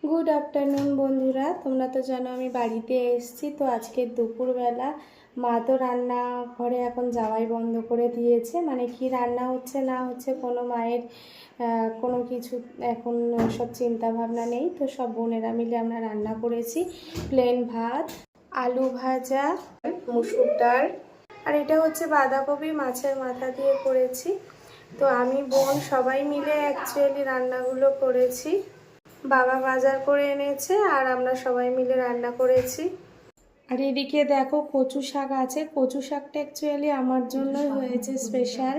Good afternoon বন্ধুরা, তোমরা তো জানো আমি বাড়িতে এসেছি। তো আজকে দুপুরবেলা মা তো রান্না ঘরে এখন যাওয়াই বন্ধ করে দিয়েছে। মানে কি রান্না হচ্ছে না হচ্ছে কোনো মায়ের কোনো কিছু এখন সব চিন্তা ভাবনা নেই। তো সব বোনেরা মিলে আমরা রান্না করেছি প্লেন ভাত, আলু ভাজা, মুসুর ডাল, আর এটা হচ্ছে বাঁধাকপি মাছের মাথা দিয়ে করেছি। তো আমি বোন সবাই মিলে অ্যাকচুয়ালি রান্নাগুলো করেছি। বাবা বাজার করে এনেছে আর আমরা সবাই মিলে রান্না করেছি। আর এদিকে দেখো কচু শাক আছে। কচু শাকটা অ্যাকচুয়ালি আমার জন্যই হয়েছে স্পেশাল।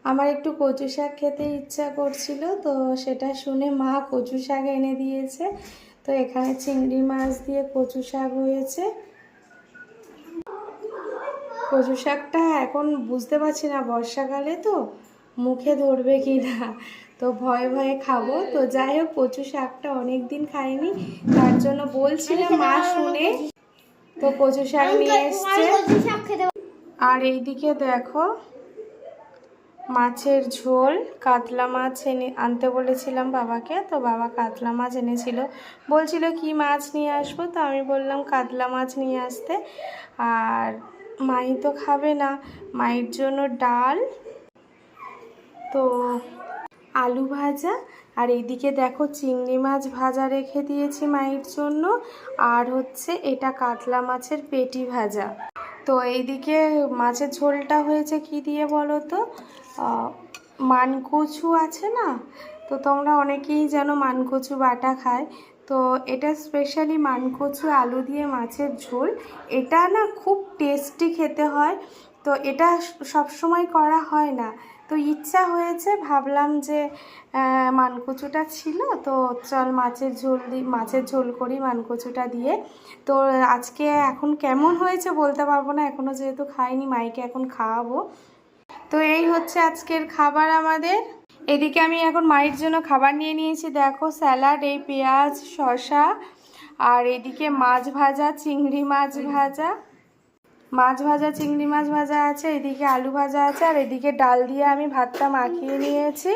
আমার একটু কচু শাক খেতে ইচ্ছা করছিল, তো সেটা শুনে মা কচু শাক এনে দিয়েছে। তো এখানে চিংড়ি মাছ দিয়ে কচু শাক হয়েছে। কচু শাকটা এখন বুঝতে পারছি না বর্ষাকালে তো মুখে ধরবে কি না, তো ভয়ে ভয়ে খাবো। তো যাই হোক, কচু শাকটা অনেক দিন খাইনি, তার জন্য বলছিলাম মা শুনে তো কচু শাক নিয়ে এসছে। আর এইদিকে দেখো মাছের ঝোল, কাতলা মাছ আনতে বলেছিলাম বাবাকে, তো বাবা কাতলা মাছ এনেছিল। বলছিল কি মাছ নিয়ে আসবো, তো আমি বললাম কাতলা মাছ নিয়ে আসতে। আর মাই তো খাবে না, মায়ের জন্য ডাল, তো আলু ভাজা, আর এইদিকে দেখো চিংড়ি মাছ ভাজা রেখে দিয়েছি মায়ের জন্য, আর হচ্ছে এটা কাতলা মাছের পেটি ভাজা। তো এইদিকে মাছের ঝোলটা হয়েছে কি দিয়ে বলো তো, মানকচু আছে না, তো তোমরা অনেকেই জানো মানকচু বাটা খায়। তো এটা স্পেশালি মানকচু আলু দিয়ে মাছের ঝোল। এটা না খুব টেস্টি খেতে হয়, তো এটা সব সময় করা হয় না। তো ইচ্ছা হয়েছে, ভাবলাম যে মানকচুটা ছিল, তো চল মাছের ঝোল করি মানকচুটা দিয়ে। তো আজকে এখন কেমন হয়েছে বলতে পারবো না, এখনও যেহেতু খাইনি, মাইকে এখন খাওয়াবো। তো এই হচ্ছে আজকের খাবার আমাদের। এদিকে আমি এখন মায়ের জন্য খাবার নিয়ে নিয়েছি, দেখো স্যালাড, এই পেঁয়াজ শসা, আর এদিকে মাছ ভাজা, চিংড়ি মাছ ভাজা, চিংড়ি মাছ ভাজা আছে, এদিকে আলু ভাজা আছে, আর এদিকে ডাল দিয়ে আমি ভাতটা মাখিয়ে নিয়েছি।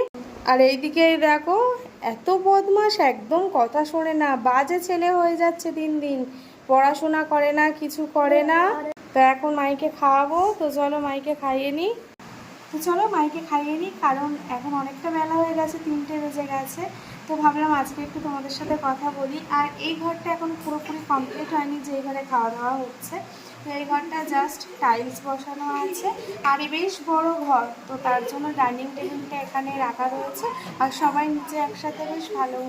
আর এইদিকে দেখো এত বদমাস, একদম কথা শোনে না, বাজে ছেলে হয়ে যাচ্ছে দিন দিন, পড়াশোনা করে না, কিছু করে না। তো এখন মাইকে খাওয়াবো, তো চলো মাইকে খাইয়ে নিই। কারণ এখন অনেকটা বেলা হয়ে গেছে, 3টে বেজে গেছে। তো ভাবলাম আজকে একটু তোমাদের সাথে কথা বলি। আর এই ঘরটা এখন পুরোপুরি কমপ্লিট হয়নি, যে এই ঘরে খাওয়া দাওয়া হচ্ছে। তো এই ঘরটা জাস্ট টাইলস বসানো আছে, আর বেশ বড় ঘর, তো তার জন্য ডাইনিং টেবিলটা এখানে রাখা রয়েছে, আর সবাই নিচে একসাথে বেশ ভালো